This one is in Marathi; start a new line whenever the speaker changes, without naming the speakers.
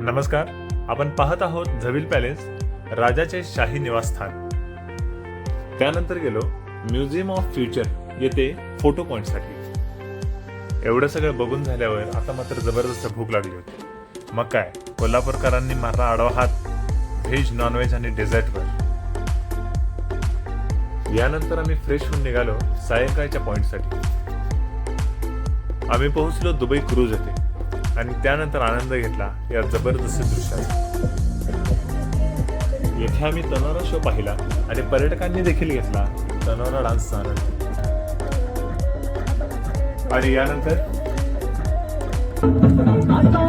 नमस्कार, आपण पाहत आहोत झवील पॅलेस, राजाचे शाही निवासस्थान. त्यानंतर गेलो म्युझियम ऑफ फ्युचर येथे फोटो पॉइंटसाठी. एवढं सगळं बघून झाल्यावर आता मात्र जबरदस्त भूक लागली होती. मग काय, कोल्हापूरकरांनी मारला आडवा हात व्हेज, नॉनव्हेज आणि डेझर्टवर. यानंतर आम्ही फ्रेश होऊन निघालो सायंकाळच्या पॉइंटसाठी. आम्ही पोहोचलो दुबई क्रूज येथे आणि त्यानंतर आनंद घेतला या जबरदस्त दृश्याचा. येथे आम्ही तनोरा शो पाहिला आणि पर्यटकांनी देखील घेतला तनोरा डान्सचा आनंद. आणि यानंतर
आता